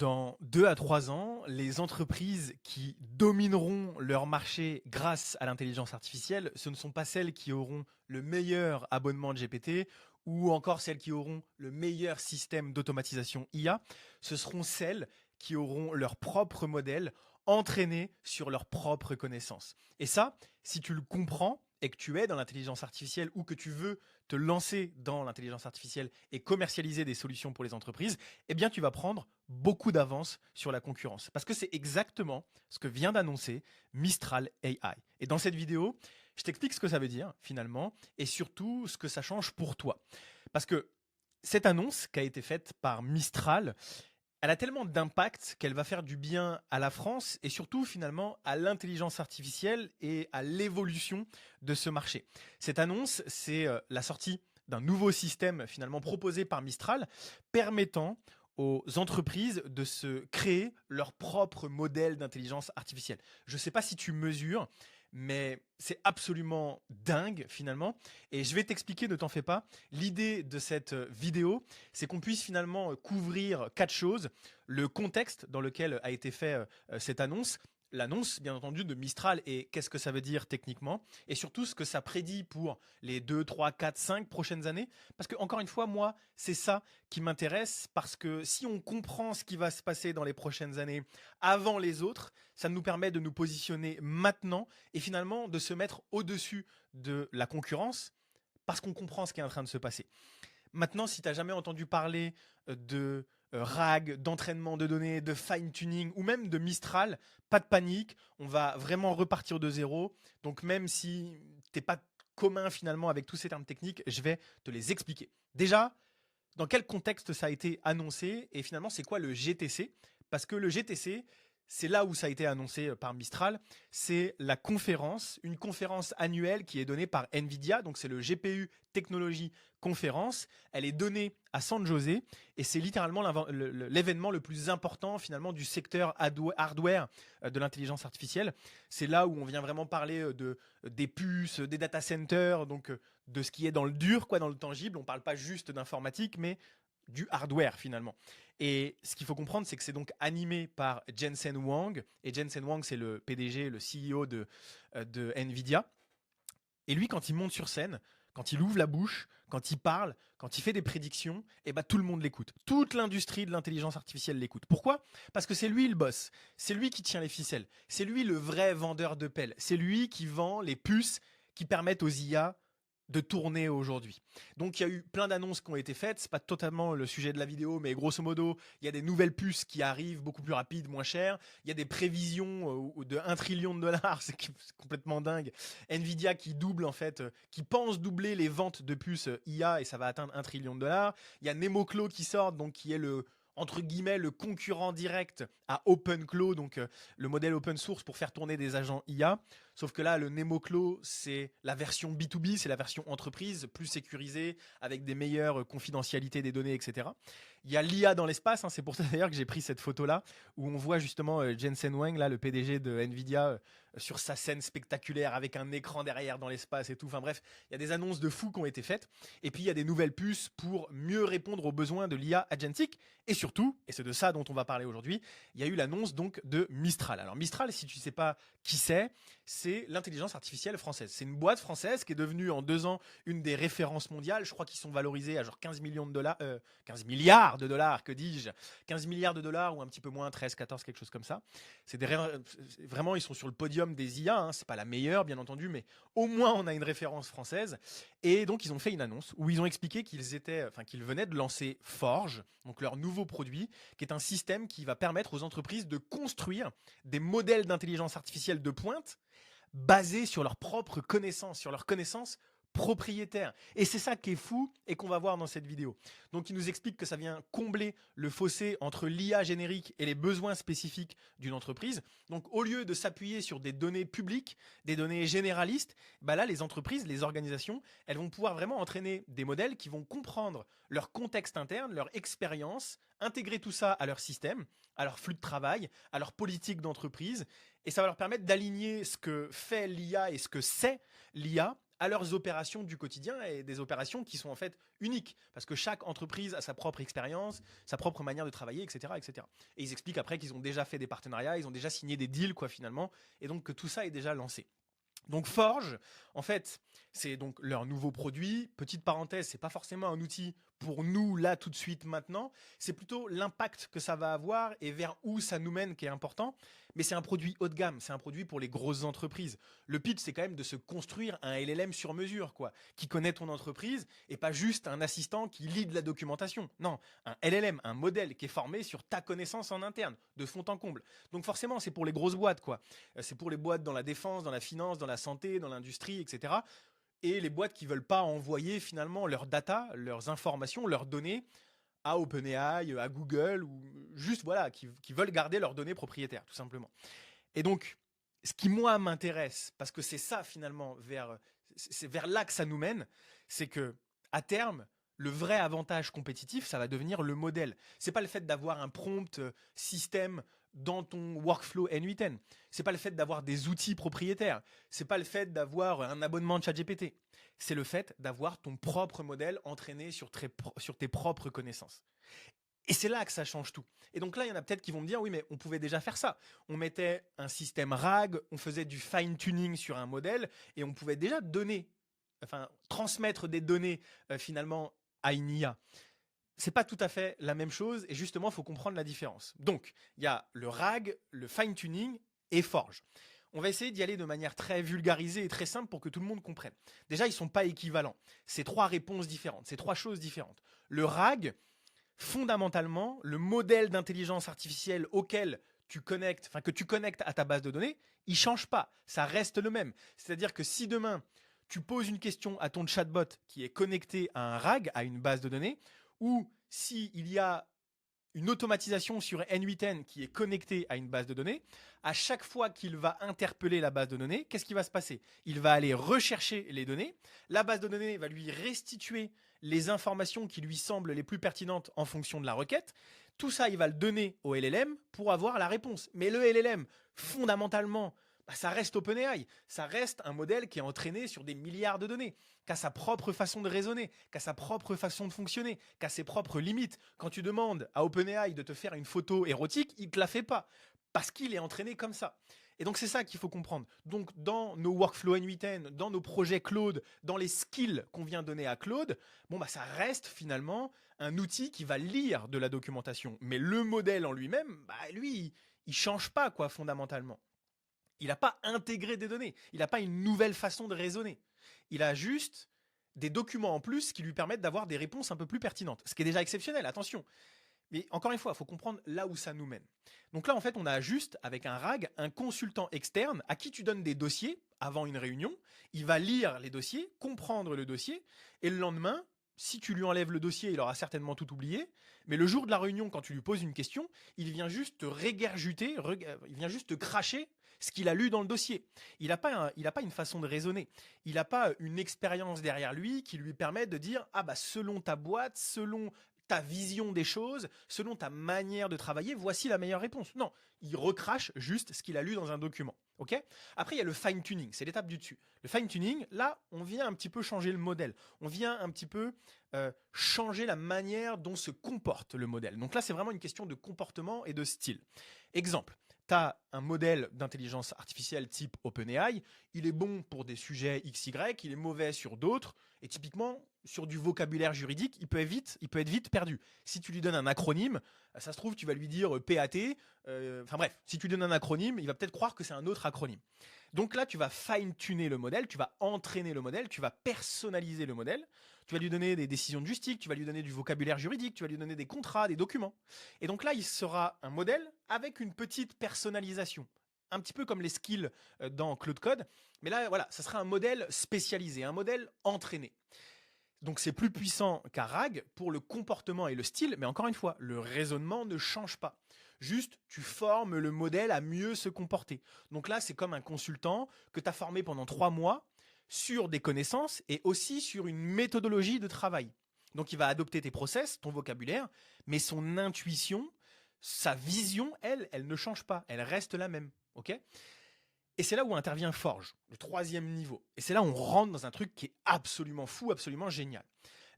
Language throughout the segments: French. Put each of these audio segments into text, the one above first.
Dans 2 à 3 ans, les entreprises qui domineront leur marché grâce à l'intelligence artificielle, ce ne sont pas celles qui auront le meilleur abonnement de GPT ou encore celles qui auront le meilleur système d'automatisation IA. Ce seront celles qui auront leur propre modèle entraîné sur leurs propres connaissances. Et ça, si tu le comprends et que tu es dans l'intelligence artificielle ou que tu veux te lancer dans l'intelligence artificielle et commercialiser des solutions pour les entreprises, eh bien tu vas prendre beaucoup d'avance sur la concurrence. Parce que c'est exactement ce que vient d'annoncer Mistral AI. Et dans cette vidéo, je t'explique ce que ça veut dire finalement et surtout ce que ça change pour toi. Parce que cette annonce qui a été faite par Mistral, elle a tellement d'impact qu'elle va faire du bien à la France et surtout finalement à l'intelligence artificielle et à l'évolution de ce marché. Cette annonce, c'est la sortie d'un nouveau système finalement proposé par Mistral permettant aux entreprises de se créer leur propre modèle d'intelligence artificielle. Je ne sais pas si tu mesures, mais c'est absolument dingue finalement. Et je vais t'expliquer, ne t'en fais pas. L'idée de cette vidéo, c'est qu'on puisse finalement couvrir 4 choses. Le contexte dans lequel a été fait cette annonce, l'annonce bien entendu de Mistral et qu'est-ce que ça veut dire techniquement, et surtout ce que ça prédit pour les 2, 3, 4, 5 prochaines années. Parce que encore une fois, moi, c'est ça qui m'intéresse, parce que si on comprend ce qui va se passer dans les prochaines années avant les autres, ça nous permet de nous positionner maintenant et finalement de se mettre au-dessus de la concurrence parce qu'on comprend ce qui est en train de se passer. Maintenant, si tu n'as jamais entendu parler de RAG, d'entraînement de données, de fine-tuning ou même de Mistral, pas de panique, on va vraiment repartir de zéro. Donc même si tu n'es pas commun finalement avec tous ces termes techniques, je vais te les expliquer. Déjà, dans quel contexte ça a été annoncé et finalement c'est quoi le GTC? Parce que le GTC, c'est là où ça a été annoncé par Mistral, c'est la conférence, une conférence annuelle qui est donnée par Nvidia, donc c'est le GPU Technology Conférence. Elle est donnée à San José et c'est littéralement l'événement le plus important finalement du secteur hardware de l'intelligence artificielle. C'est là où on vient vraiment parler des puces, des data centers, donc de ce qui est dans le dur, quoi, dans le tangible. On ne parle pas juste d'informatique, mais du hardware finalement. Et ce qu'il faut comprendre, c'est que c'est donc animé par Jensen Huang. Et Jensen Huang, c'est le PDG, le CEO de Nvidia. Et lui, quand il monte sur scène, quand il ouvre la bouche, quand il parle, quand il fait des prédictions, eh ben, tout le monde l'écoute. Toute l'industrie de l'intelligence artificielle l'écoute. Pourquoi? Parce que c'est lui le boss. C'est lui qui tient les ficelles. C'est lui le vrai vendeur de pelles. C'est lui qui vend les puces qui permettent aux IA de tourner aujourd'hui. Donc il y a eu plein d'annonces qui ont été faites, c'est pas totalement le sujet de la vidéo, mais grosso modo, il y a des nouvelles puces qui arrivent beaucoup plus rapides, moins chères, il y a des prévisions de 1 trillion de dollars, c'est complètement dingue. Nvidia qui double en fait, qui pense doubler les ventes de puces IA et ça va atteindre 1 trillion de dollars. Il y a Nemoclo qui sort, donc qui est le entre guillemets le concurrent direct à OpenClaw, donc le modèle open source pour faire tourner des agents IA. Sauf que là, le Nemoclaw, c'est la version B2B, c'est la version entreprise, plus sécurisée, avec des meilleures confidentialités des données, etc. Il y a l'IA dans l'espace, hein, c'est pour ça d'ailleurs que j'ai pris cette photo-là, où on voit justement Jensen Huang, là, le PDG de Nvidia, sur sa scène spectaculaire, avec un écran derrière dans l'espace et tout. Enfin bref, il y a des annonces de fous qui ont été faites. Et puis il y a des nouvelles puces pour mieux répondre aux besoins de l'IA agentique. Et surtout, et c'est de ça dont on va parler aujourd'hui, il y a eu l'annonce donc de Mistral. Alors Mistral, si tu ne sais pas qui c'est l'intelligence artificielle française. C'est une boîte française qui est devenue en 2 ans une des références mondiales. Je crois qu'ils sont valorisés à genre 15 millions de dollars, 15 milliards de dollars, que dis-je, 15 milliards de dollars ou un petit peu moins, 13, 14, quelque chose comme ça. Vraiment, ils sont sur le podium des IA. Hein. C'est pas la meilleure, bien entendu, mais au moins on a une référence française. Et donc ils ont fait une annonce où ils ont expliqué qu'ils venaient de lancer Forge, donc leur nouveau produit, qui est un système qui va permettre aux entreprises de construire des modèles d'intelligence artificielle de pointe basés sur leurs propres connaissances, sur leurs connaissances propriétaires. Et c'est ça qui est fou et qu'on va voir dans cette vidéo. Donc il nous explique que ça vient combler le fossé entre l'IA générique et les besoins spécifiques d'une entreprise. Donc au lieu de s'appuyer sur des données publiques, des données généralistes, bah là les entreprises, les organisations, elles vont pouvoir vraiment entraîner des modèles qui vont comprendre leur contexte interne, leur expérience, intégrer tout ça à leur système, à leur flux de travail, à leur politique d'entreprise, et ça va leur permettre d'aligner ce que fait l'IA et ce que c'est l'IA à leurs opérations du quotidien et des opérations qui sont en fait uniques parce que chaque entreprise a sa propre expérience, sa propre manière de travailler, etc., etc. Et ils expliquent après qu'ils ont déjà fait des partenariats, ils ont déjà signé des deals quoi finalement, et donc que tout ça est déjà lancé. Donc Forge, en fait, c'est donc leur nouveau produit. Petite parenthèse, c'est pas forcément un outil pour nous là tout de suite maintenant. C'est plutôt l'impact que ça va avoir et vers où ça nous mène qui est important. Mais c'est un produit haut de gamme, c'est un produit pour les grosses entreprises. Le pitch, c'est quand même de se construire un LLM sur mesure, quoi, qui connaît ton entreprise et pas juste un assistant qui lit de la documentation. Non, un LLM, un modèle qui est formé sur ta connaissance en interne, de fond en comble. Donc forcément, c'est pour les grosses boîtes, quoi. C'est pour les boîtes dans la défense, dans la finance, dans la santé, dans l'industrie, etc. Et les boîtes qui veulent pas envoyer finalement leurs data, leurs informations, leurs données à OpenAI, à Google, ou juste voilà, qui veulent garder leurs données propriétaires, tout simplement. Et donc, ce qui moi m'intéresse, parce que c'est ça finalement c'est vers là que ça nous mène, c'est que à terme, le vrai avantage compétitif, ça va devenir le modèle. C'est pas le fait d'avoir un prompt système dans ton workflow N8N. C'est pas le fait d'avoir des outils propriétaires. C'est pas le fait d'avoir un abonnement de ChatGPT. C'est le fait d'avoir ton propre modèle entraîné sur tes propres connaissances. Et c'est là que ça change tout. Et donc là, il y en a peut-être qui vont me dire, oui, mais on pouvait déjà faire ça. On mettait un système RAG, on faisait du fine-tuning sur un modèle, et on pouvait déjà transmettre des données finalement à une IA. C'est pas tout à fait la même chose, et justement, il faut comprendre la différence. Donc, il y a le RAG, le fine-tuning et Forge. On va essayer d'y aller de manière très vulgarisée et très simple pour que tout le monde comprenne. Déjà, ils ne sont pas équivalents. C'est trois réponses différentes, c'est trois choses différentes. Le RAG, fondamentalement, le modèle d'intelligence artificielle auquel que tu connectes à ta base de données, il change pas. Ça reste le même. C'est-à-dire que si demain, tu poses une question à ton chatbot qui est connecté à un RAG, à une base de données, ou s'il y a une automatisation sur N8N qui est connectée à une base de données, à chaque fois qu'il va interpeller la base de données, qu'est-ce qui va se passer? Il va aller rechercher les données, la base de données va lui restituer les informations qui lui semblent les plus pertinentes en fonction de la requête. Tout ça, il va le donner au LLM pour avoir la réponse. Mais le LLM, fondamentalement, ça reste OpenAI. Ça reste un modèle qui est entraîné sur des milliards de données, qui a sa propre façon de raisonner, qui a sa propre façon de fonctionner, qui a ses propres limites. Quand tu demandes à OpenAI de te faire une photo érotique, il ne te la fait pas parce qu'il est entraîné comme ça. Et donc c'est ça qu'il faut comprendre. Donc dans nos workflows N8N, dans nos projets Claude, dans les skills qu'on vient donner à Claude, ça reste finalement un outil qui va lire de la documentation. Mais le modèle en lui-même, lui, il change pas quoi fondamentalement. Il n'a pas intégré des données. Il n'a pas une nouvelle façon de raisonner. Il a juste des documents en plus qui lui permettent d'avoir des réponses un peu plus pertinentes. Ce qui est déjà exceptionnel, attention. Mais encore une fois, il faut comprendre là où ça nous mène. Donc là, en fait, on a juste, avec un RAG, un consultant externe à qui tu donnes des dossiers avant une réunion. Il va lire les dossiers, comprendre le dossier, et le lendemain, si tu lui enlèves le dossier, il aura certainement tout oublié. Mais le jour de la réunion, quand tu lui poses une question, il vient juste te régurgiter, il vient juste te cracher ce qu'il a lu dans le dossier. Il n'a pas, pas une façon de raisonner. Il n'a pas une expérience derrière lui qui lui permet de dire ah bah selon ta boîte, selon ta vision des choses, selon ta manière de travailler, voici la meilleure réponse. Non, il recrache juste ce qu'il a lu dans un document. Ok ? Après, il y a le fine-tuning, c'est l'étape du dessus. Le fine-tuning, là, on vient un petit peu changer le modèle. On vient un petit peu changer la manière dont se comporte le modèle. Donc là, c'est vraiment une question de comportement et de style. Exemple, tu as un modèle d'intelligence artificielle type OpenAI, il est bon pour des sujets XY, il est mauvais sur d'autres, et typiquement, sur du vocabulaire juridique, il peut être vite perdu. Si tu lui donnes un acronyme, ça se trouve, tu vas lui dire PAT, si tu lui donnes un acronyme, il va peut-être croire que c'est un autre acronyme. Donc là, tu vas fine-tuner le modèle, tu vas entraîner le modèle, tu vas personnaliser le modèle, tu vas lui donner des décisions de justice, tu vas lui donner du vocabulaire juridique, tu vas lui donner des contrats, des documents. Et donc là, il sera un modèle avec une petite personnalisation. Un petit peu comme les skills dans Claude Code. Mais là, voilà, ça sera un modèle spécialisé, un modèle entraîné. Donc c'est plus puissant qu'un RAG pour le comportement et le style, mais encore une fois, le raisonnement ne change pas. Juste, tu formes le modèle à mieux se comporter. Donc là, c'est comme un consultant que tu as formé pendant 3 mois sur des connaissances et aussi sur une méthodologie de travail. Donc il va adopter tes process, ton vocabulaire, mais son intuition, sa vision, elle ne change pas. Elle reste la même. Ok ? Et c'est là où intervient Forge, le troisième niveau. Et c'est là où on rentre dans un truc qui est absolument fou, absolument génial.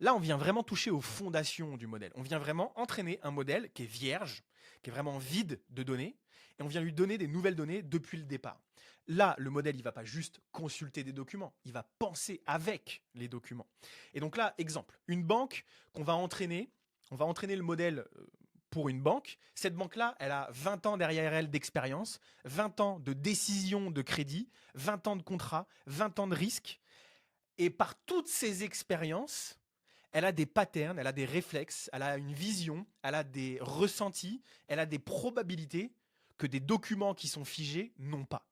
Là, on vient vraiment toucher aux fondations du modèle. On vient vraiment entraîner un modèle qui est vierge, qui est vraiment vide de données, et on vient lui donner des nouvelles données depuis le départ. Là, le modèle, il ne va pas juste consulter des documents, il va penser avec les documents. Et donc là, exemple, une banque qu'on va entraîner, on va entraîner le modèle pour une banque. Cette banque-là, elle a 20 ans derrière elle d'expérience, 20 ans de décision de crédit, 20 ans de contrat, 20 ans de risque. Et par toutes ces expériences, elle a des patterns, elle a des réflexes, elle a une vision, elle a des ressentis, elle a des probabilités que des documents qui sont figés n'ont pas.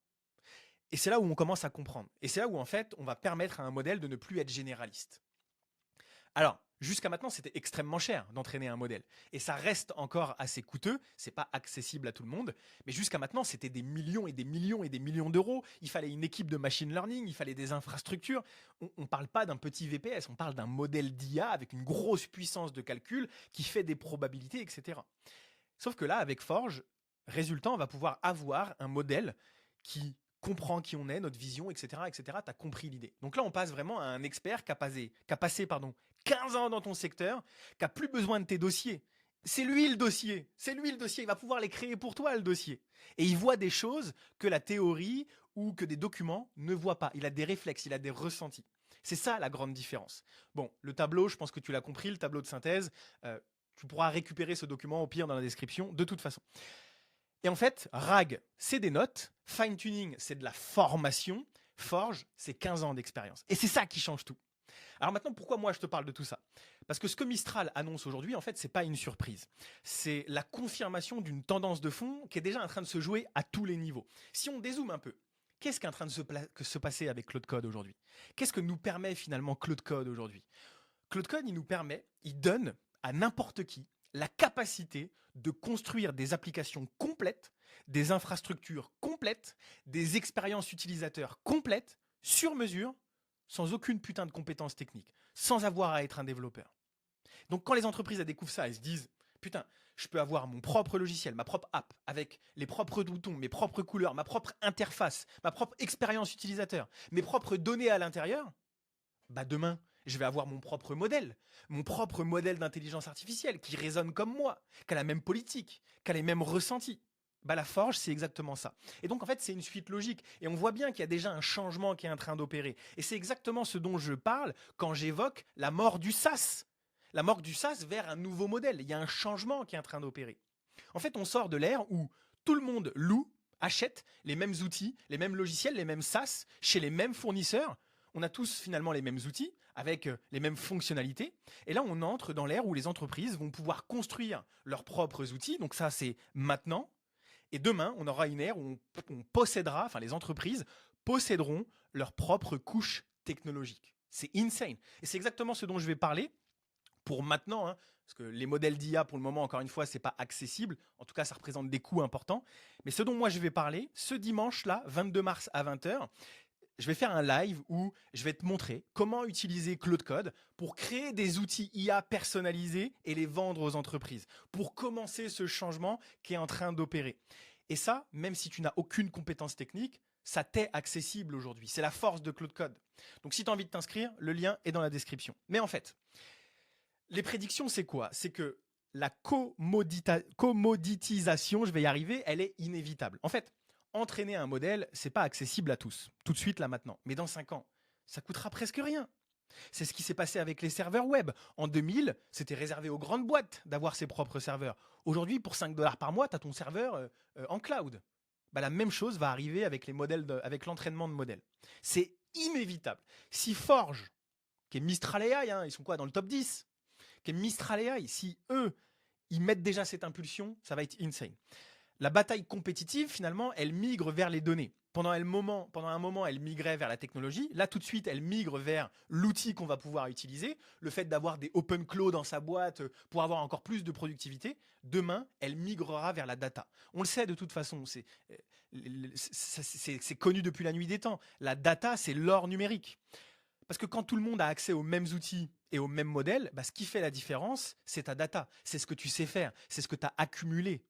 Et c'est là où on commence à comprendre. Et c'est là où en fait, on va permettre à un modèle de ne plus être généraliste. Alors, jusqu'à maintenant, c'était extrêmement cher d'entraîner un modèle. Et ça reste encore assez coûteux, c'est pas accessible à tout le monde. Mais jusqu'à maintenant, c'était des millions et des millions et des millions d'euros. Il fallait une équipe de machine learning, il fallait des infrastructures. On ne parle pas d'un petit VPS, on parle d'un modèle d'IA avec une grosse puissance de calcul qui fait des probabilités, etc. Sauf que là, avec Forge, résultat, on va pouvoir avoir un modèle qui comprend qui on est, notre vision, etc. etc. Tu as compris l'idée. Donc là, on passe vraiment à un expert qui a passé 15 ans dans ton secteur, qui a plus besoin de tes dossiers. C'est lui le dossier. C'est lui le dossier. Il va pouvoir les créer pour toi, le dossier. Et il voit des choses que la théorie ou que des documents ne voient pas. Il a des réflexes, il a des ressentis. C'est ça la grande différence. Bon, le tableau, je pense que tu l'as compris, le tableau de synthèse, tu pourras récupérer ce document au pire dans la description de toute façon. Et en fait, RAG, c'est des notes, fine-tuning, c'est de la formation, Forge, c'est 15 ans d'expérience. Et c'est ça qui change tout. Alors maintenant, pourquoi moi je te parle de tout ça? Parce que ce que Mistral annonce aujourd'hui, en fait, c'est pas une surprise. C'est la confirmation d'une tendance de fond qui est déjà en train de se jouer à tous les niveaux. Si on dézoome un peu, qu'est-ce qui est en train de se passer avec Claude Code aujourd'hui? Qu'est-ce que nous permet finalement Claude Code aujourd'hui? Claude Code, il nous permet, il donne à n'importe qui la capacité de construire des applications complètes, des infrastructures complètes, des expériences utilisateurs complètes, sur mesure, sans aucune putain de compétences techniques, sans avoir à être un développeur. Donc quand les entreprises elles découvrent ça, elles se disent putain, je peux avoir mon propre logiciel, ma propre app, avec les propres boutons, mes propres couleurs, ma propre interface, ma propre expérience utilisateur, mes propres données à l'intérieur, bah demain, je vais avoir mon propre modèle d'intelligence artificielle qui résonne comme moi, qui a la même politique, qui a les mêmes ressentis. Bah la forge, c'est exactement ça. Et donc en fait, c'est une suite logique. Et on voit bien qu'il y a déjà un changement qui est en train d'opérer. Et c'est exactement ce dont je parle quand j'évoque la mort du SaaS. La mort du SaaS vers un nouveau modèle. Il y a un changement qui est en train d'opérer. En fait, on sort de l'ère où tout le monde loue, achète les mêmes outils, les mêmes logiciels, les mêmes SaaS chez les mêmes fournisseurs. On a tous finalement les mêmes outils avec les mêmes fonctionnalités. Et là, on entre dans l'ère où les entreprises vont pouvoir construire leurs propres outils. Donc ça, c'est maintenant. Et demain, on aura une ère où on possédera, enfin les entreprises posséderont leur propre couche technologique. C'est insane. Et c'est exactement ce dont je vais parler pour maintenant, hein, parce que les modèles d'IA, pour le moment, encore une fois, c'est pas accessible. En tout cas, ça représente des coûts importants. Mais ce dont moi je vais parler, ce dimanche-là, 22 mars à 20 h, je vais faire un live où je vais te montrer comment utiliser Claude Code pour créer des outils IA personnalisés et les vendre aux entreprises, pour commencer ce changement qui est en train d'opérer. Et ça, même si tu n'as aucune compétence technique, ça t'est accessible aujourd'hui. C'est la force de Claude Code. Donc si tu as envie de t'inscrire, le lien est dans la description. Mais en fait, les prédictions, c'est quoi? C'est que la commoditisation, je vais y arriver, elle est inévitable. En fait, entraîner un modèle, c'est pas accessible à tous, tout de suite là maintenant. Mais dans 5 ans, ça coûtera presque rien. C'est ce qui s'est passé avec les serveurs web. En 2000, c'était réservé aux grandes boîtes d'avoir ses propres serveurs. Aujourd'hui, pour 5 dollars par mois, tu as ton serveur en cloud. Bah, la même chose va arriver avec les modèles avec l'entraînement de modèles. C'est inévitable. Si Forge, qui est Mistral AI, hein, ils sont quoi dans le top 10, qui est Mistral AI, si eux, ils mettent déjà cette impulsion, ça va être insane. La bataille compétitive, finalement, elle migre vers les données. Pendant un moment, elle migrait vers la technologie. Là, tout de suite, elle migre vers l'outil qu'on va pouvoir utiliser. Le fait d'avoir des open cloud dans sa boîte pour avoir encore plus de productivité. Demain, elle migrera vers la data. On le sait de toute façon, c'est connu depuis la nuit des temps. La data, c'est l'or numérique. Parce que quand tout le monde a accès aux mêmes outils et aux mêmes modèles, bah, ce qui fait la différence, c'est ta data. C'est ce que tu sais faire. C'est ce que tu as accumulé.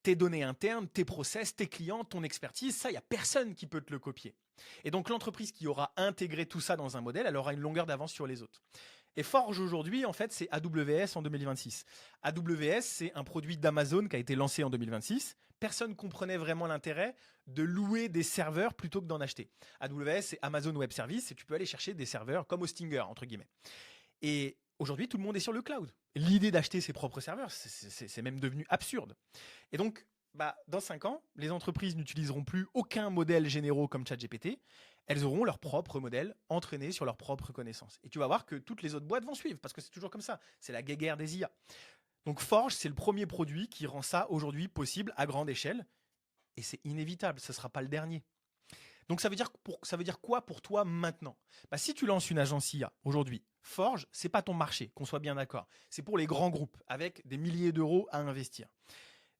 tes données internes, tes process, tes clients, ton expertise, ça, il n'y a personne qui peut te le copier. Et donc l'entreprise qui aura intégré tout ça dans un modèle, elle aura une longueur d'avance sur les autres. Et Forge aujourd'hui, en fait, c'est AWS en 2026. AWS, c'est un produit d'Amazon qui a été lancé en 2026. Personne ne comprenait vraiment l'intérêt de louer des serveurs plutôt que d'en acheter. AWS, c'est Amazon Web Services et tu peux aller chercher des serveurs comme Hostinger, entre guillemets. Et aujourd'hui, tout le monde est sur le cloud. L'idée d'acheter ses propres serveurs, c'est même devenu absurde. Et donc, dans 5 ans, les entreprises n'utiliseront plus aucun modèle généraux comme ChatGPT. Elles auront leur propre modèle entraîné sur leurs propres connaissances. Et tu vas voir que toutes les autres boîtes vont suivre parce que c'est toujours comme ça. C'est la guéguerre des IA. Donc Forge, c'est le premier produit qui rend ça aujourd'hui possible à grande échelle. Et c'est inévitable, ce ne sera pas le dernier. Donc ça veut dire quoi pour toi maintenant? Si tu lances une agence IA aujourd'hui, Forge, c'est pas ton marché, qu'on soit bien d'accord. C'est pour les grands groupes avec des milliers d'euros à investir.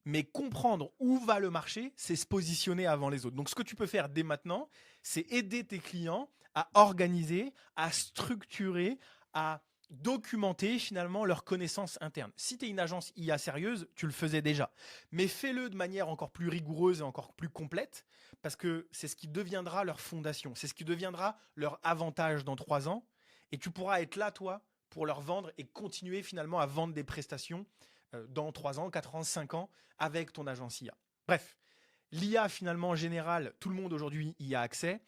Mais comprendre où va le marché, c'est se positionner avant les autres. Donc ce que tu peux faire dès maintenant, c'est aider tes clients à organiser, à structurer, à documenter finalement leurs connaissances internes. Si tu es une agence IA sérieuse, tu le faisais déjà. Mais fais-le de manière encore plus rigoureuse et encore plus complète, parce que c'est ce qui deviendra leur fondation, c'est ce qui deviendra leur avantage dans 3 ans. Et tu pourras être là, toi, pour leur vendre et continuer finalement à vendre des prestations dans 3 ans, 4 ans, 5 ans avec ton agence IA. Bref, l'IA finalement en général, tout le monde aujourd'hui y a accès.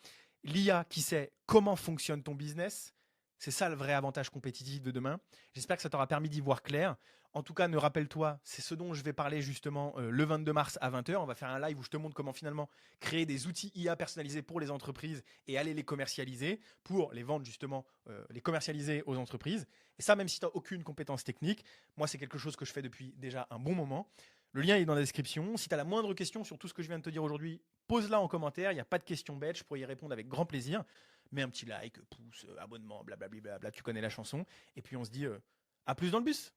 L'IA qui sait comment fonctionne ton business, c'est ça le vrai avantage compétitif de demain. J'espère que ça t'aura permis d'y voir clair. En tout cas, ne rappelle-toi, c'est ce dont je vais parler justement le 22 mars à 20h. On va faire un live où je te montre comment finalement créer des outils IA personnalisés pour les entreprises et aller les commercialiser pour les vendre justement, les commercialiser aux entreprises. Et ça, même si tu n'as aucune compétence technique, moi, c'est quelque chose que je fais depuis déjà un bon moment. Le lien est dans la description. Si tu as la moindre question sur tout ce que je viens de te dire aujourd'hui, pose-la en commentaire. Il n'y a pas de questions bêtes. Je pourrais y répondre avec grand plaisir. Mets un petit like, pouce, abonnement, blablabla. Tu connais la chanson. Et puis on se dit à plus dans le bus.